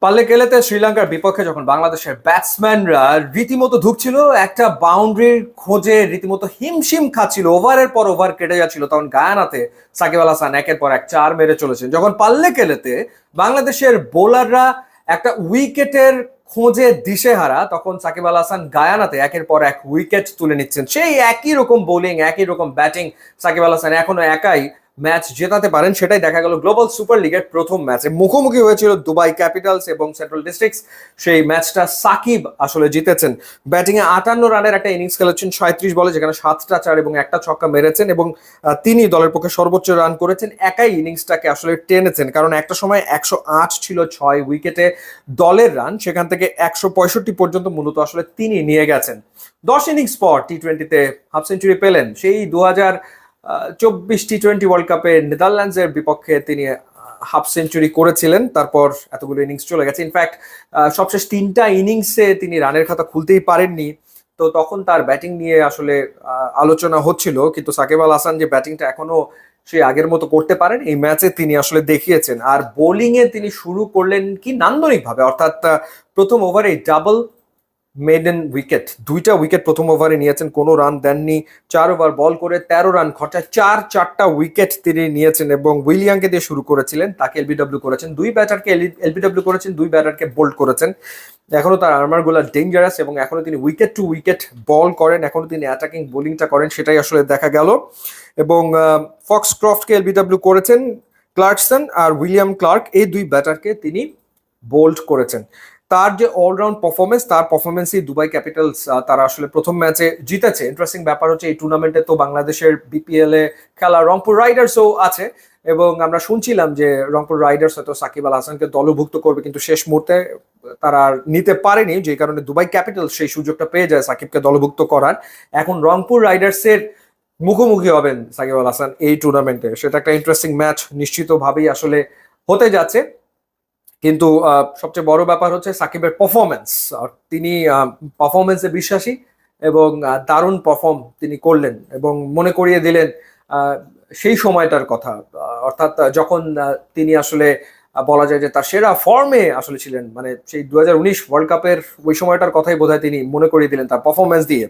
পাল্লেকেলেতে শ্রীলঙ্কার বিপক্ষে যখন বাংলাদেশের ব্যাটসম্যানরা রীতিমতো ধুঁকছিল, একটা বাউন্ডারির খোঁজে রীতিমতো হিমশিম খাচ্ছিল, ওভারের পর ওভার কেটে যাচ্ছিল, তখন গায়ানাতে সাকিব আল হাসান একের পর এক চার মেরে চলেছেন। যখন পাল্লেকেলেতে বাংলাদেশের বোলাররা একটা উইকেটের খোঁজে দিশেহারা, তখন সাকিব আল হাসান গায়ানাতে একের পর এক উইকেট তুলে নিচ্ছেন। সেই একই রকম বোলিং, একই রকম ব্যাটিং, সাকিব আল হাসান এখনো একাই ম্যাচ জেতাতে পারেন। সেটাই দেখা গেল গ্লোবাল সুপার লিগের প্রথম ম্যাচে। মুখোমুখি হয়েছিল দুবাই ক্যাপিটালস এবং সেন্ট্রাল ডিস্ট্রিক্টস। সেই ম্যাচটা সাকিব আসলে জিতেছেন। ব্যাটিংয়ে 58 রানের একটা ইনিংস খেলেছেন 37 বলে, যেখানে 7টা চার এবং একটা ছক্কা মেরেছেন, এবং তিনি দলের পক্ষে সর্বোচ্চ রান করেছেন। একাই ইনিংসটাকে আসলে টেনেছেন, কারণ একটা সময় 108 ছিল 6 উইকেটে দলের রান, সেখান থেকে 165 পর্যন্ত মূলত আসলে তিনি নিয়ে গেছেন। 10 ইনিংস পর টি-20তে হাফ সেঞ্চুরি পেলেন। সেই 2024 টি-20 ওয়ার্ল্ড কাপে নেদারল্যান্ডসের বিপক্ষে তিনি হাফ সেঞ্চুরি করেছিলেন। তারপর এতগুলো ইনিংস চলে গেছে। ইনফ্যাক্ট সবশেষ 3টা ইনিংসে তিনি রানের খাতা খুলতেই পারেননি। তো তখন তার ব্যাটিং নিয়ে আসলে আলোচনা হচ্ছিল, কিন্তু সাকিব আল হাসান যে ব্যাটিংটা এখনো সে আগের মতো করতে পারেন, এই ম্যাচে তিনি আসলে দেখিয়েছেন। আর বোলিং এ তিনি শুরু করলেন কি নান্দনিক ভাবে, অর্থাৎ প্রথম ওভারে ডাবল মেডেন উইকেট, 2টা উইকেট প্রথম ওভারে নিয়েছেন, কোনো রান দেননি। 4 ওভার বল করে 13 রান খরচায় 4টা উইকেট তিনি নিয়েছেন, এবং উইলিয়ামকে দিয়ে শুরু করেছিলেন, তাকে এলবিডব্লিউ করেছেন। 2 ব্যাটারকে এলবিডব্লিউ করেছেন, 2 ব্যাটারকে বোল্ড করেছেন। এখনো তার আর্মারগুলো ডেঞ্জারাস, এবং এখনো তিনি উইকেট টু উইকেট বল করেন, এখনো তিনি অ্যাটাকিং বোলিংটা করেন, সেটাই আসলে দেখা গেল। এবং ফক্সক্রফটকে এলবিডব্লিউ করেছেন ক্লার্কসন, আর উইলিয়াম ক্লার্ক, এই 2 ব্যাটারকে তিনি বোল্ড করেছেন। তার যে অলরাউন্ড পারফরমেন্স, তার পারফরমেন্সই দুবাই ক্যাপিটালস তারা আসলে প্রথম ম্যাচে জিতেছে। ইন্টারেস্টিং ব্যাপার হচ্ছে, এই টুর্নামেন্টে তো বাংলাদেশের বিপিএল এ খেলা রংপুর রাইডার্সও আছে, এবং আমরা শুনছিলাম যে রংপুর রাইডার্স হয়তো সাকিব আল হাসানকে দলভুক্ত করবে, কিন্তু শেষ মুহূর্তে তারা আর নিতে পারেনি, যে কারণে দুবাই ক্যাপিটালস সেই সুযোগটা পেয়ে যায় সাকিবকে দলভুক্ত করার। এখন রংপুর রাইডার্সের মুখোমুখি হবেন সাকিব আল হাসান এই টুর্নামেন্টে। সেটা একটা ইন্টারেস্টিং ম্যাচ নিশ্চিতভাবেই আসলে হতে যাচ্ছে। কিন্তু সবচেয়ে বড় ব্যাপার হচ্ছে সাকিবের পারফরমেন্স। তিনি পারফরমেন্সে বিশ্বাসী, এবং দারুণ পারফর্ম তিনি করলেন, এবং মনে করিয়ে দিলেন সেই সময়টার কথা। অর্থাৎ যখন তিনি আসলে বলা যায় যে তার সেরা ফর্মে আসলে ছিলেন, মানে সেই 2019 ওয়ার্ল্ড কাপের ওই সময়টার কথাই বোধহয় তিনি মনে করিয়ে দিলেন তার পারফরমেন্স দিয়ে।